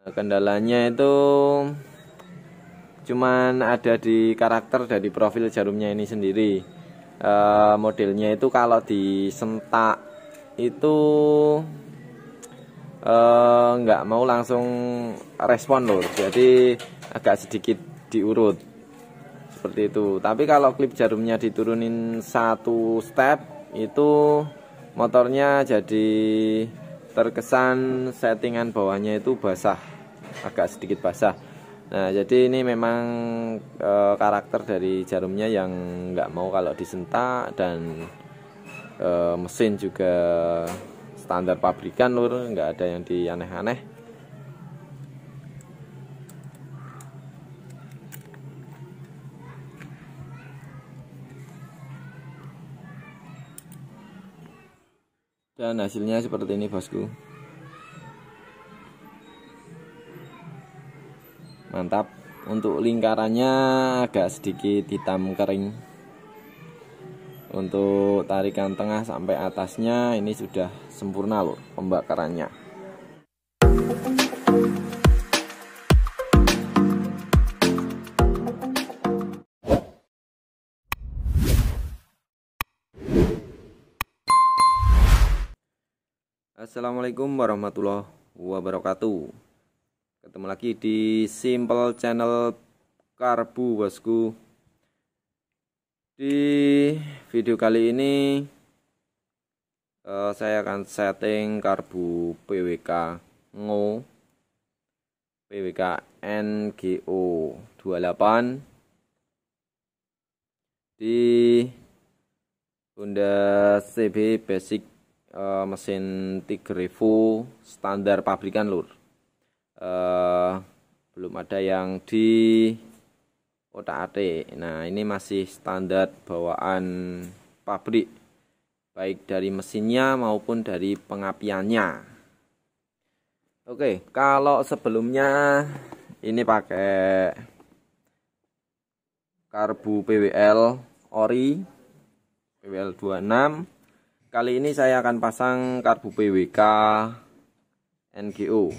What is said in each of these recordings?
Kendalanya itu cuman ada di karakter dari profil jarumnya ini sendiri. Modelnya itu kalau disentak itu nggak mau langsung respon lur, jadi agak sedikit diurut seperti itu. Tapi kalau klip jarumnya diturunin satu step itu motornya jadi terkesan settingan bawahnya itu basah, agak sedikit basah. Nah jadi ini memang karakter dari jarumnya yang nggak mau kalau disentak, dan mesin juga standar pabrikan lur, nggak ada yang di aneh-aneh. Dan hasilnya seperti ini bosku, mantap. Untuk lingkarannya agak sedikit hitam kering. Untuk tarikan tengah sampai atasnya ini sudah sempurna loh pembakarannya. Assalamualaikum warahmatullahi wabarakatuh. Ketemu lagi di Simple Channel Karbu bosku. Di video kali ini saya akan setting karbu PWK NGO PWK NGO 28 di Honda CB Basic, mesin 3000 standar pabrikan lur. Belum ada yang di otak-atik. Nah ini masih standar bawaan pabrik, baik dari mesinnya maupun dari pengapiannya. Oke, kalau sebelumnya ini pakai karbu PWL ori PWL 26. Kali ini saya akan pasang karbu PWK NGO.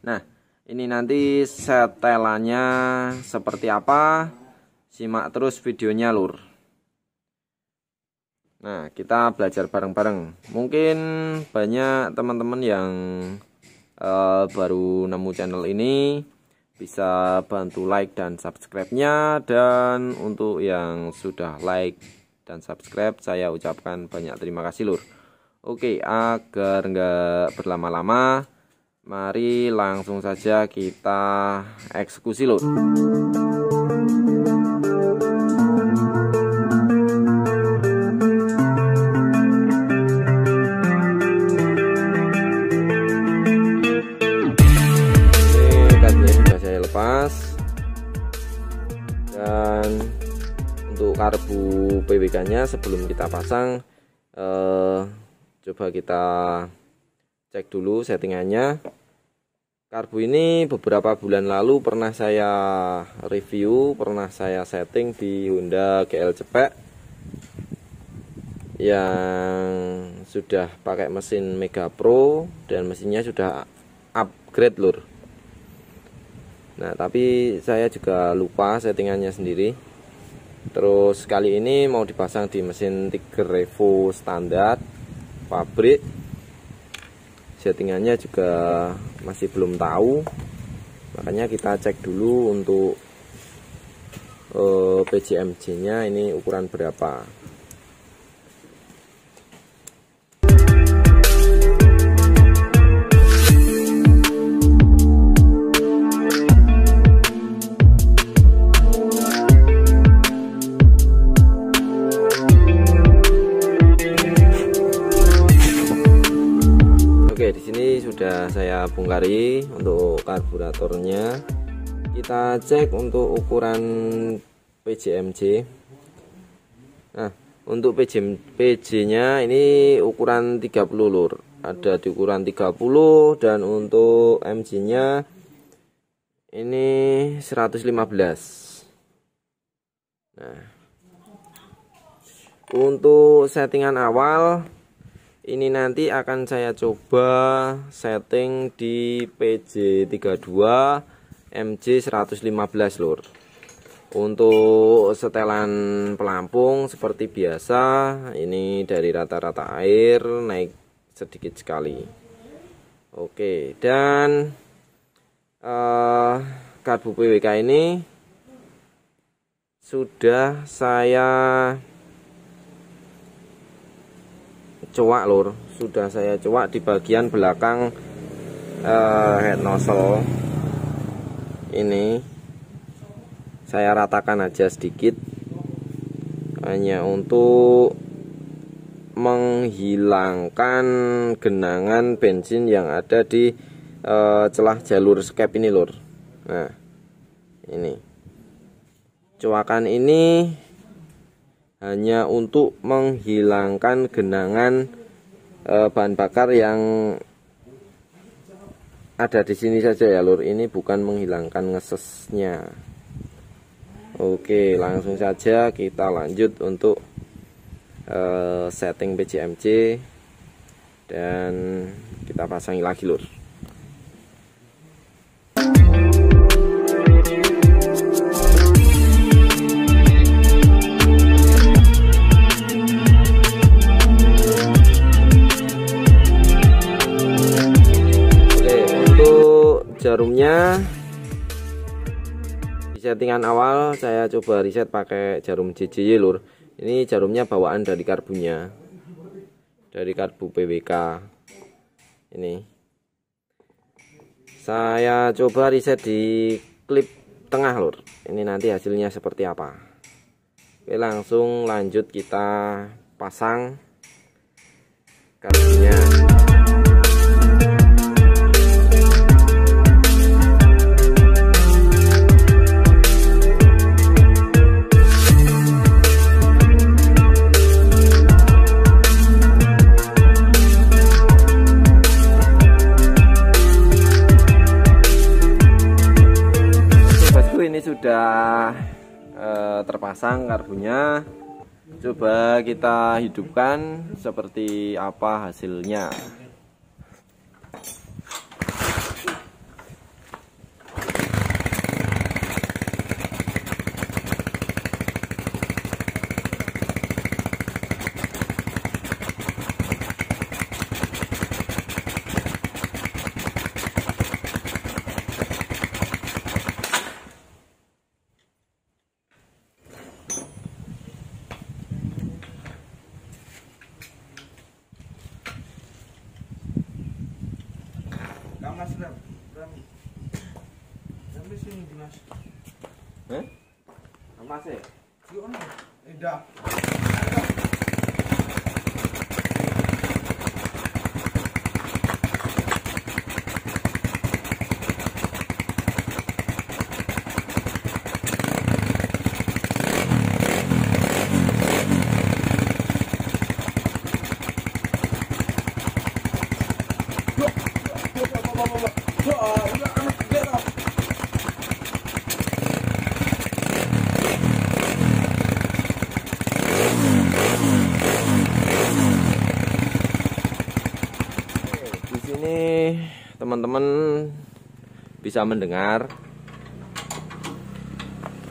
Nah ini nanti setelannya seperti apa, simak terus videonya lur. Nah kita belajar bareng-bareng. Mungkin banyak teman-teman yang baru nemu channel ini, bisa bantu like dan subscribe-nya. Dan untuk yang sudah like dan subscribe, saya ucapkan banyak terima kasih lur. Oke, agar nggak berlama-lama, mari langsung saja kita eksekusi lur. Dan untuk karbu PWK nya sebelum kita pasang, coba kita cek dulu settingannya. Karbu ini beberapa bulan lalu pernah saya review, pernah saya setting di Honda GL Cepek yang sudah pakai mesin Mega Pro, dan mesinnya sudah upgrade lur. Nah tapi saya juga lupa settingannya sendiri. Terus kali ini mau dipasang di mesin 3000 standar pabrik, settingannya juga masih belum tahu. Makanya kita cek dulu untuk PJMJ nya ini ukuran berapa. Oke, di sini sudah saya bongkari untuk karburatornya. Kita cek untuk ukuran PJMJ. Nah, untuk PJ nya ini ukuran 30 lur. Ada di ukuran 30, dan untuk MJ nya ini 115. Nah, untuk settingan awal Ini nanti akan saya coba setting di PJ32 MJ115 lur. Untuk setelan pelampung seperti biasa, ini dari rata-rata air naik sedikit sekali. Oke, dan karbu PWK ini sudah saya coak lur, sudah saya coak di bagian belakang head nozzle ini. Saya ratakan aja sedikit, hanya untuk menghilangkan genangan bensin yang ada di celah jalur skep ini lur. Nah, ini coakan ini hanya untuk menghilangkan genangan bahan bakar yang ada di sini saja ya lur. Ini bukan menghilangkan ngesesnya. Oke, langsung saja kita lanjut untuk setting PJMC dan kita pasangi lagi lur. Oke, untuk jarumnya di settingan awal saya coba reset pakai jarum JJY lur. Ini jarumnya bawaan dari karbunya, dari karbu PWK. Ini saya coba reset di klip tengah lur. Ini nanti hasilnya seperti apa. Oke, langsung lanjut kita pasang karbunya. Ini sudah terpasang karbunya. Coba kita hidupkan seperti apa hasilnya. Teman-teman bisa mendengar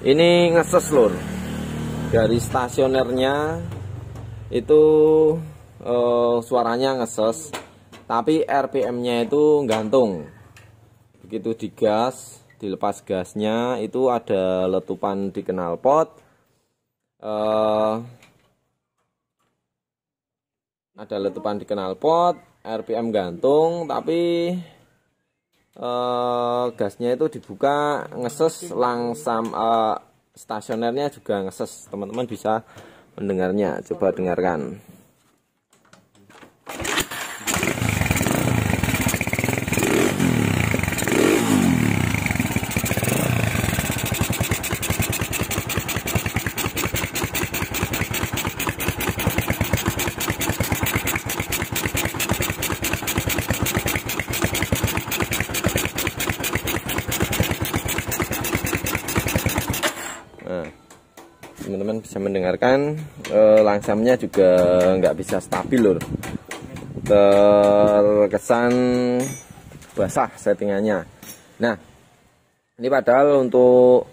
ini ngeses lur. Dari stasionernya itu suaranya ngeses, tapi RPM-nya itu gantung. Begitu digas, dilepas gasnya itu ada letupan di knalpot, ada letupan di knalpot, RPM gantung, tapi gasnya itu dibuka ngeses langsam. Stasionernya juga ngeses. Teman-teman bisa mendengarnya, coba dengarkan. Teman-teman bisa mendengarkan, langsamnya juga nggak bisa stabil lur. terkesan basah settingannya. Nah, ini padahal untuk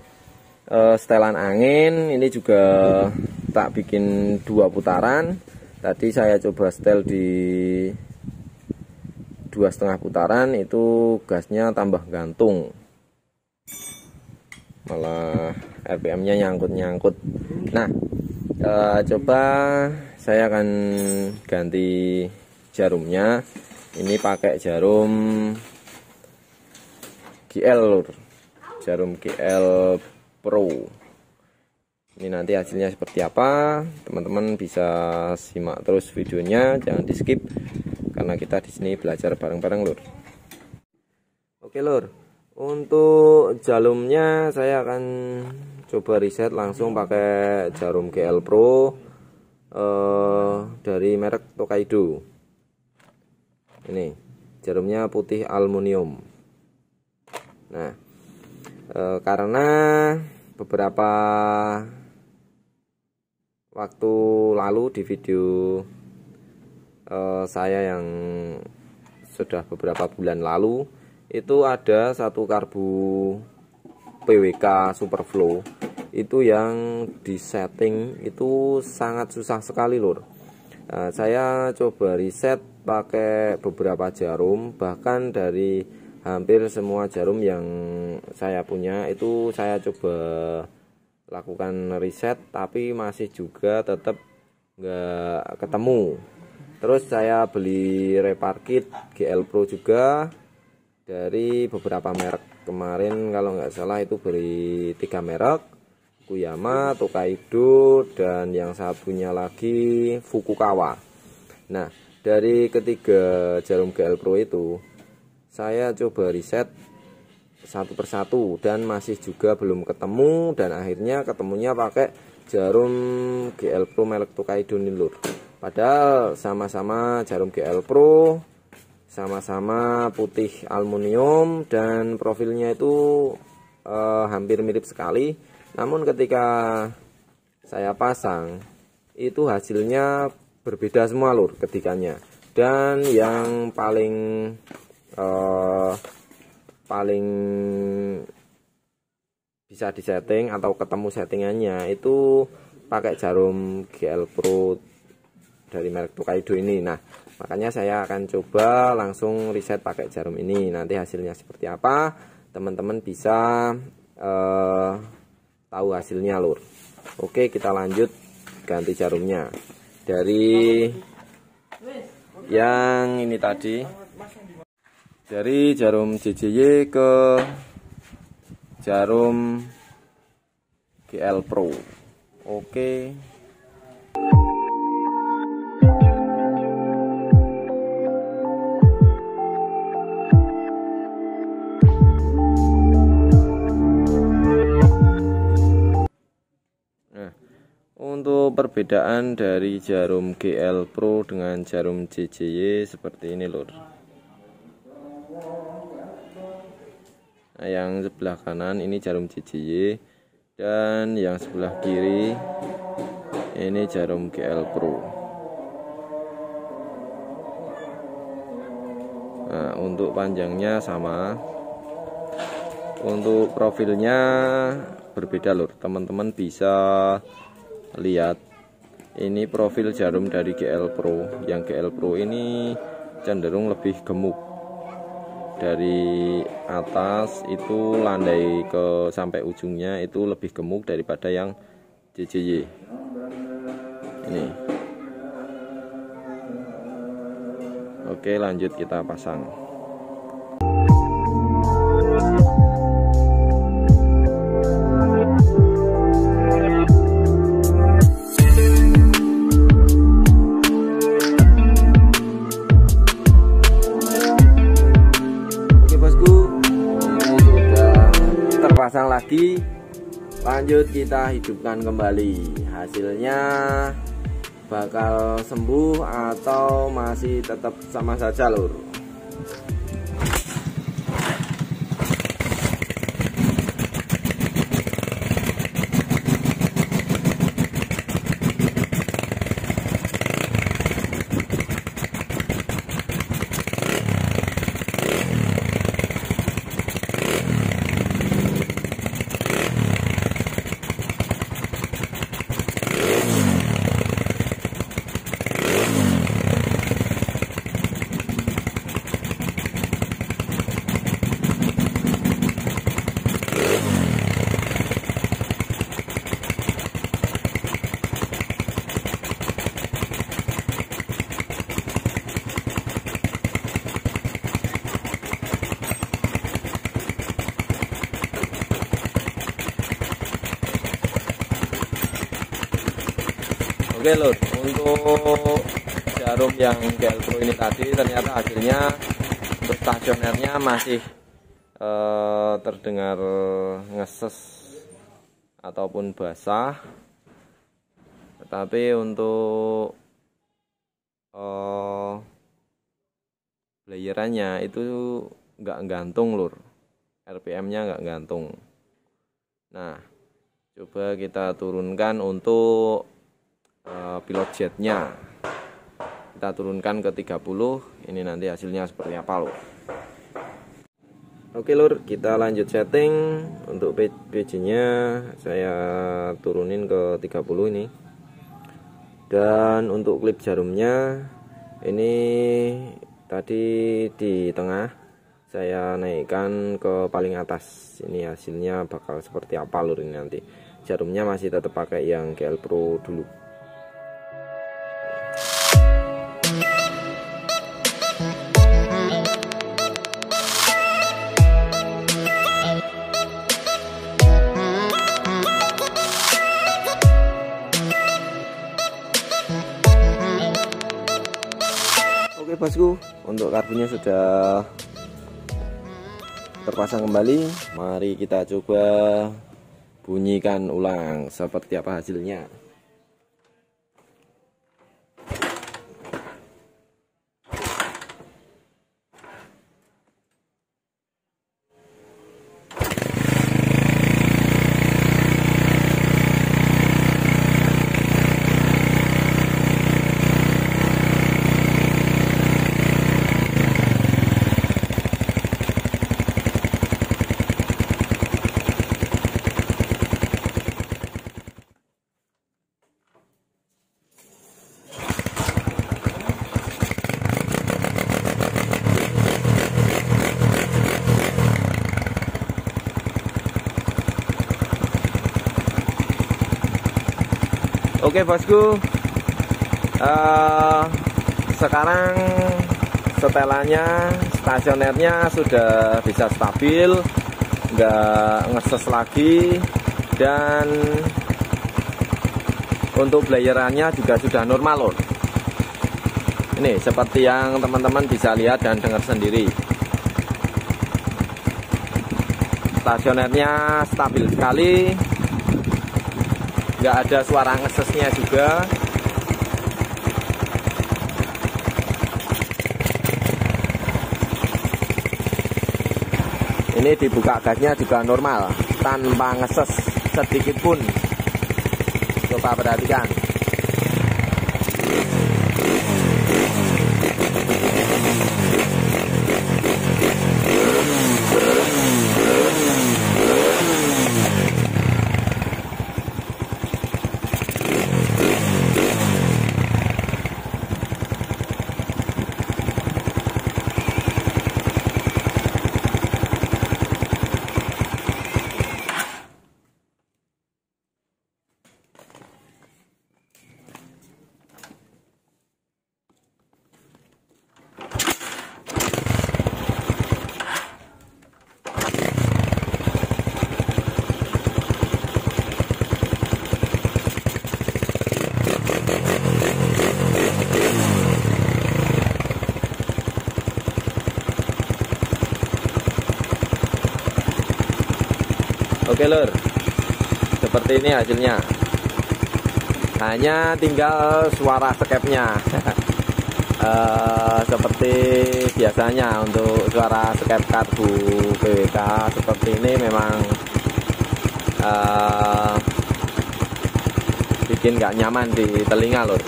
setelan angin ini juga tak bikin 2 putaran. Tadi saya coba setel di 2,5 putaran, itu gasnya tambah gantung, malah RPM-nya nyangkut-nyangkut. Nah, coba saya akan ganti jarumnya. Ini pakai jarum GL lur, jarum GL Pro. Ini nanti hasilnya seperti apa, teman-teman bisa simak terus videonya, jangan di skip karena kita di sini belajar bareng-bareng lur. Oke lur, untuk jalumnya saya akan coba riset langsung pakai jarum GL Pro dari merek Tokaido. Ini jarumnya putih aluminium. Nah, karena beberapa waktu lalu di video saya yang sudah beberapa bulan lalu itu ada satu karbu PWK Superflow itu yang disetting itu sangat susah sekali lur. Nah, saya coba riset pakai beberapa jarum, bahkan dari hampir semua jarum yang saya punya itu saya coba lakukan riset, tapi masih juga tetap nggak ketemu. Terus saya beli repar kit GL Pro juga dari beberapa merek. Kemarin kalau nggak salah itu beli 3 merek, Kuyama, Tokaido, dan yang satunya lagi Fukukawa. Nah, dari ketiga jarum GL Pro itu saya coba riset satu persatu dan masih juga belum ketemu, dan akhirnya ketemunya pakai jarum GL Pro merek Tokaido nih lur. Padahal sama-sama jarum GL Pro, sama-sama putih aluminium dan profilnya itu hampir mirip sekali. Namun ketika saya pasang itu hasilnya berbeda semua lur ketikanya. Dan yang paling bisa disetting atau ketemu settingannya itu pakai jarum GL Pro dari merek Tokaido ini. Nah, makanya saya akan coba langsung riset pakai jarum ini. Nanti hasilnya seperti apa, teman-teman bisa tahu hasilnya lur. Oke, kita lanjut ganti jarumnya dari yang ini tadi, dari jarum JJY ke jarum GL Pro. Oke. Nah, untuk perbedaan dari jarum GL Pro dengan jarum JJY seperti ini lur. Nah, yang sebelah kanan ini jarum JJY dan yang sebelah kiri ini jarum GL Pro. Nah, untuk panjangnya sama, untuk profilnya berbeda lur. Teman-teman bisa lihat ini profil jarum dari GL Pro. Yang GL Pro ini cenderung lebih gemuk. Dari atas itu landai ke sampai ujungnya itu lebih gemuk daripada yang JJY ini. Oke, lanjut kita pasang. Pasang lagi, lanjut kita hidupkan kembali. Hasilnya bakal sembuh atau masih tetap sama saja lur. Oke lur, untuk jarum yang GL Pro ini tadi ternyata hasilnya untuk stasionernya masih terdengar ngeses ataupun basah, tetapi untuk layerannya itu nggak gantung lur, RPM-nya nggak gantung. Nah, coba kita turunkan untuk pilot jetnya, kita turunkan ke 30. Ini nanti hasilnya seperti apa lur. Oke lur, kita lanjut setting. Untuk PJ nya saya turunin ke 30 ini. Dan untuk klip jarumnya ini tadi di tengah saya naikkan ke paling atas. Ini hasilnya bakal seperti apa lur ini nanti. Jarumnya masih tetap pakai yang GL Pro dulu. Oke bosku, untuk karbunya sudah terpasang kembali. Mari kita coba bunyikan ulang seperti apa hasilnya. Oke bosku, sekarang setelannya, stasionernya sudah bisa stabil, nggak ngeses lagi, dan untuk blayerannya juga sudah normal loh. Ini seperti yang teman-teman bisa lihat dan dengar sendiri. Stasionernya stabil sekali, nggak ada suara ngesesnya juga. Ini dibuka gasnya juga normal tanpa ngeses sedikit pun. Coba perhatikan. Oke lur, seperti ini hasilnya. Hanya tinggal suara skepnya. Seperti biasanya untuk suara skep karbu PWK seperti ini memang bikin nggak nyaman di telinga lur.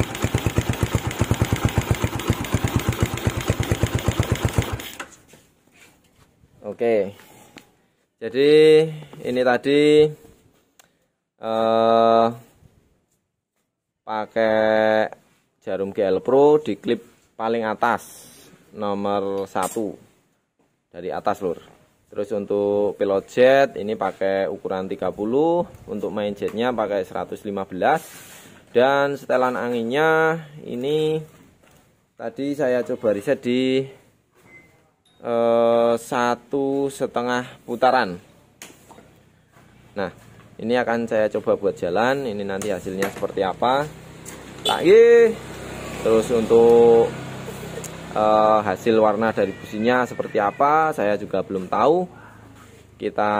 Oke, jadi ini tadi pakai jarum GL Pro di klip paling atas nomor 1 dari atas lur. Terus untuk pilot jet ini pakai ukuran 30, untuk main jetnya pakai 115, dan setelan anginnya ini tadi saya coba riset di 1,5 putaran. Nah, ini akan saya coba buat jalan. Ini nanti hasilnya seperti apa. lagi. Terus untuk hasil warna dari businya seperti apa saya juga belum tahu. Kita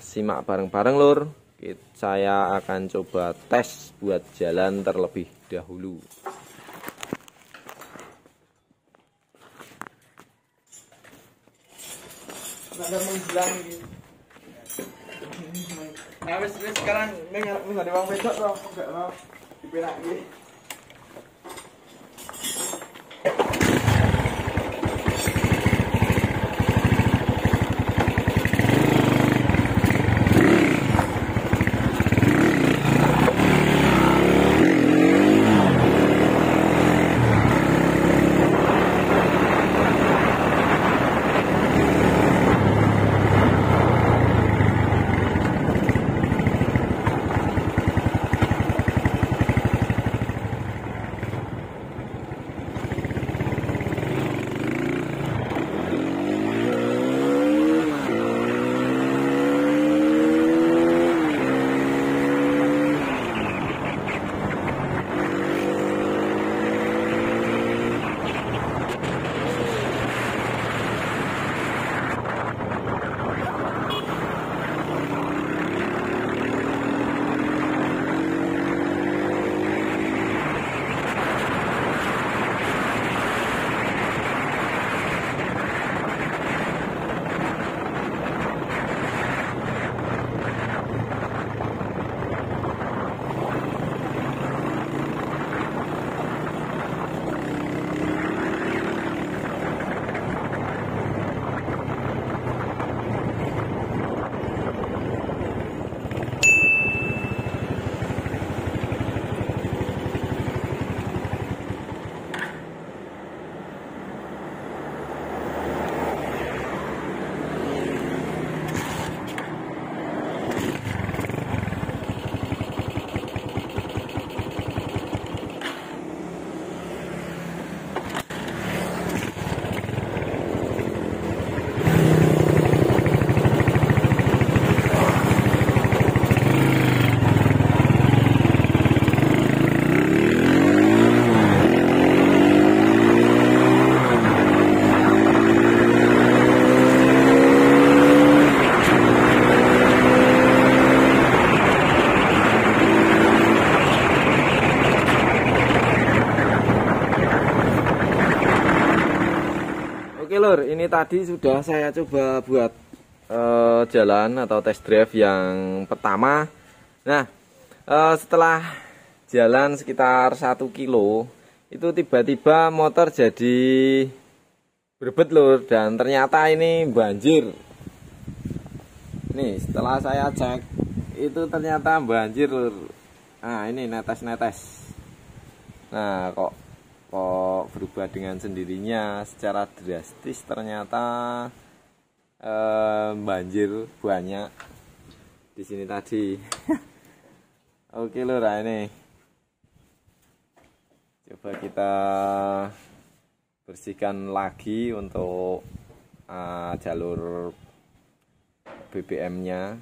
simak bareng-bareng lur. Saya akan coba tes buat jalan terlebih dahulu. Ada menghilang gitu. Nah, wis sekarang nggak ada uang besok loh, nggak mau diperak gitu. Oke lur, ini tadi sudah saya coba buat jalan atau test drive yang pertama. Nah, setelah jalan sekitar 1 kilo, itu tiba-tiba motor jadi berbet lur, dan ternyata ini banjir. Nih, setelah saya cek, itu ternyata banjir lur. Nah, ini netes-netes. Nah, kok berubah dengan sendirinya secara drastis, ternyata banjir banyak di sini tadi. Oke lur, ini coba kita bersihkan lagi untuk jalur BBM-nya,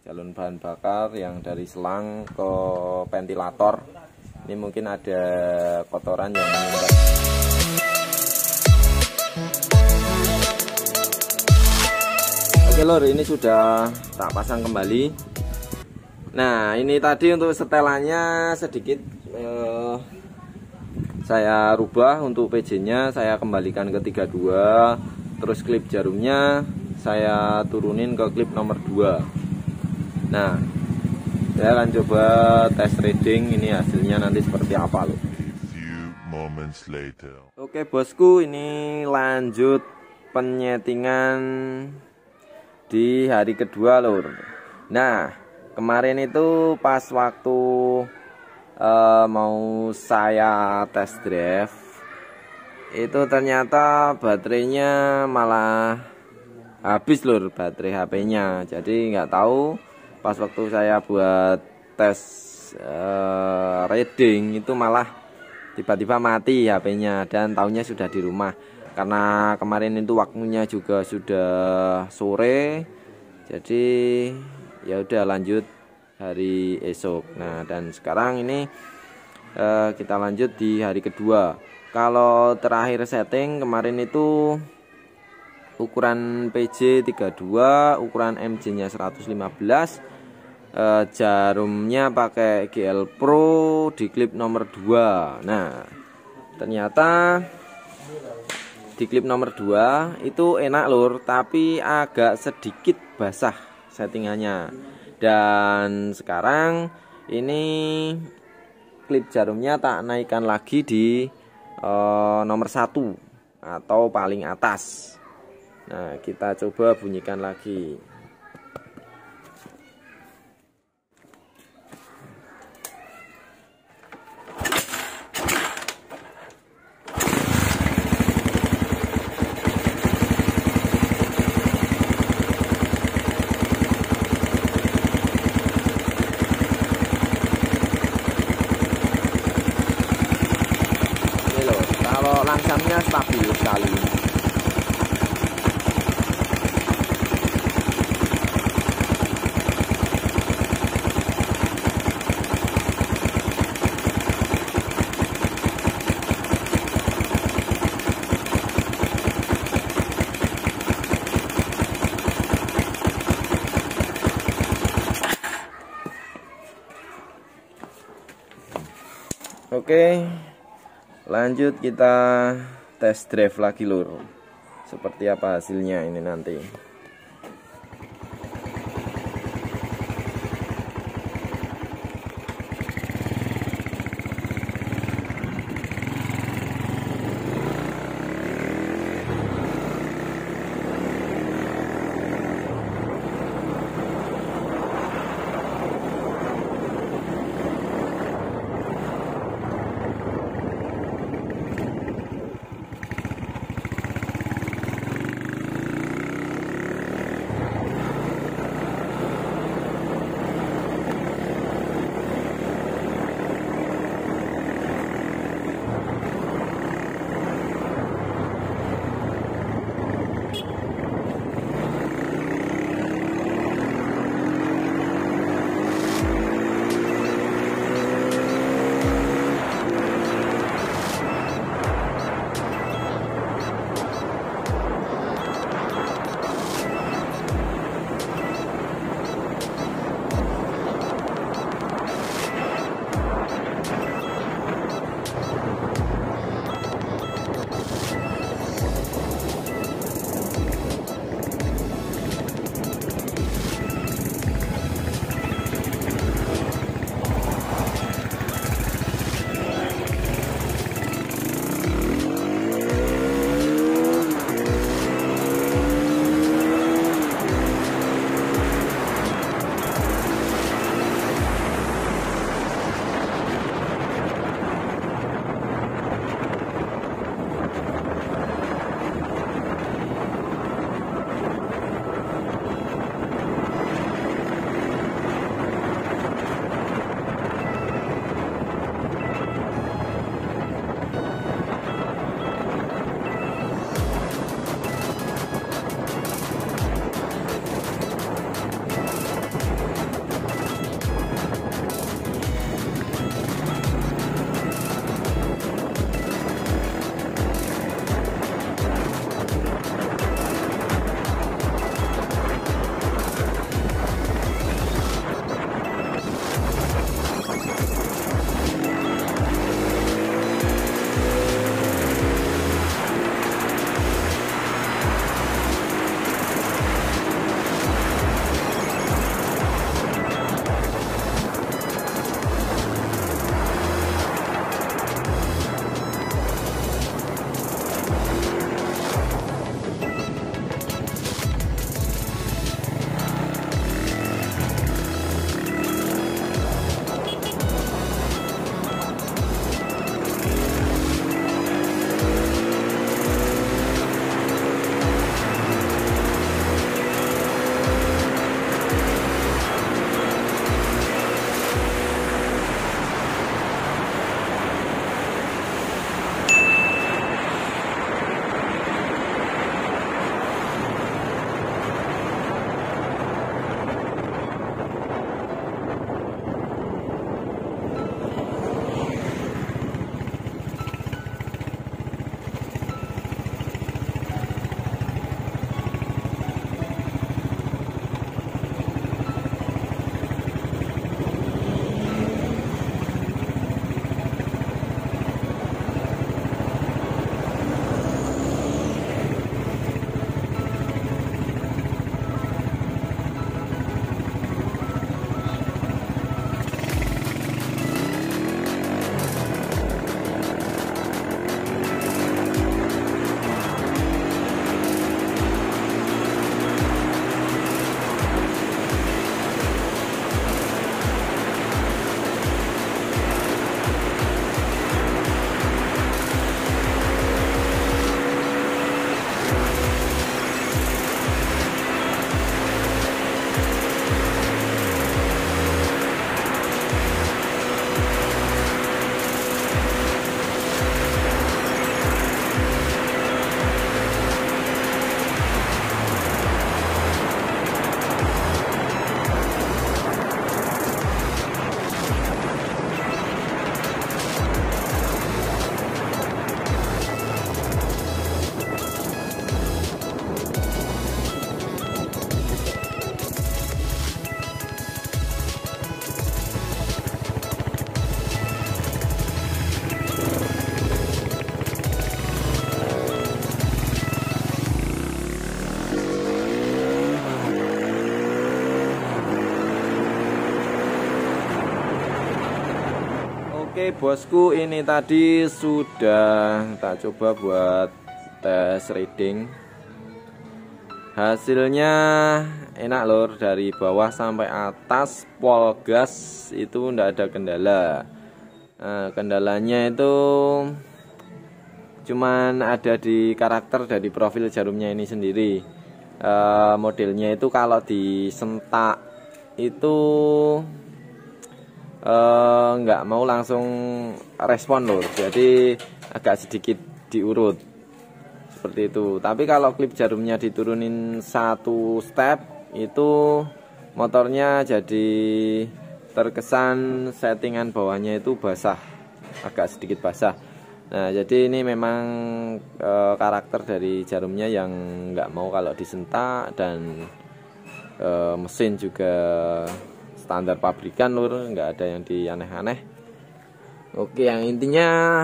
jalur bahan bakar yang dari selang ke ventilator. Ini mungkin ada kotoran yang menyumbat. Oke lor, ini sudah tak pasang kembali. Nah, ini tadi untuk setelannya sedikit saya rubah. Untuk PJ-nya saya kembalikan ke 32. Terus klip jarumnya saya turunin ke klip nomor 2. Nah, saya akan coba tes reading, ini hasilnya nanti seperti apa loh. Oke bosku, ini lanjut penyetingan di hari kedua lur. Nah, kemarin itu pas waktu mau saya test drive, itu ternyata baterainya malah habis lur, baterai HP-nya. Jadi nggak tahu pas waktu saya buat tes reading itu malah tiba-tiba mati HP-nya, dan taunya sudah di rumah. Karena kemarin itu waktunya juga sudah sore, jadi ya udah lanjut hari esok. Nah, dan sekarang ini Kita lanjut di hari kedua. Kalau terakhir setting kemarin itu ukuran PJ 32, ukuran MJ nya 115, jarumnya pakai GL Pro di klip nomor 2. Nah, ternyata di klip nomor 2 itu enak lur, tapi agak sedikit basah settingannya. Dan sekarang ini klip jarumnya tak naikkan lagi di nomor 1 atau paling atas. Nah, kita coba bunyikan lagi. Ini loh, kalau langsamnya stabil sekali. Oke, lanjut kita test drive lagi lur. Seperti apa hasilnya ini nanti. Oke bosku, ini tadi sudah tak coba buat tes reading. Hasilnya enak lor, dari bawah sampai atas pol gas itu ndak ada kendala. Nah, kendalanya itu cuman ada di karakter dari profil jarumnya ini sendiri. Modelnya itu kalau disentak itu nggak mau langsung respon lor, jadi agak sedikit diurut seperti itu. Tapi kalau klip jarumnya diturunin satu step itu motornya jadi terkesan settingan bawahnya itu basah, agak sedikit basah. Nah jadi ini memang karakter dari jarumnya yang nggak mau kalau disentak, dan mesin juga standar pabrikan lur, nggak ada yang di aneh-aneh. Oke, yang intinya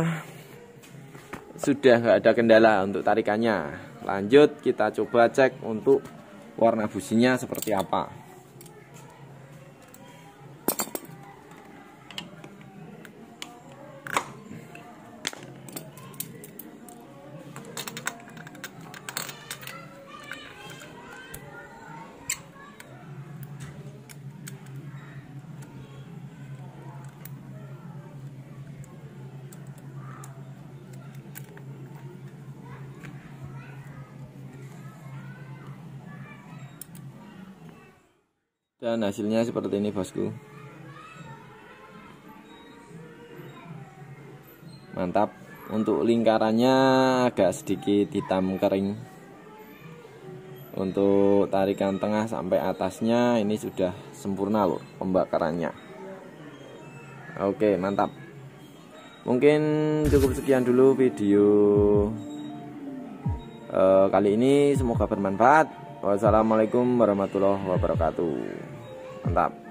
sudah nggak ada kendala untuk tarikannya. Lanjut kita coba cek untuk warna businya seperti apa. Dan hasilnya seperti ini bosku. Mantap. Untuk lingkarannya agak sedikit hitam kering. Untuk tarikan tengah sampai atasnya ini sudah sempurna loh pembakarannya. Oke, mantap. Mungkin cukup sekian dulu video kali ini, semoga bermanfaat. Wassalamualaikum warahmatullahi wabarakatuh. Mantap.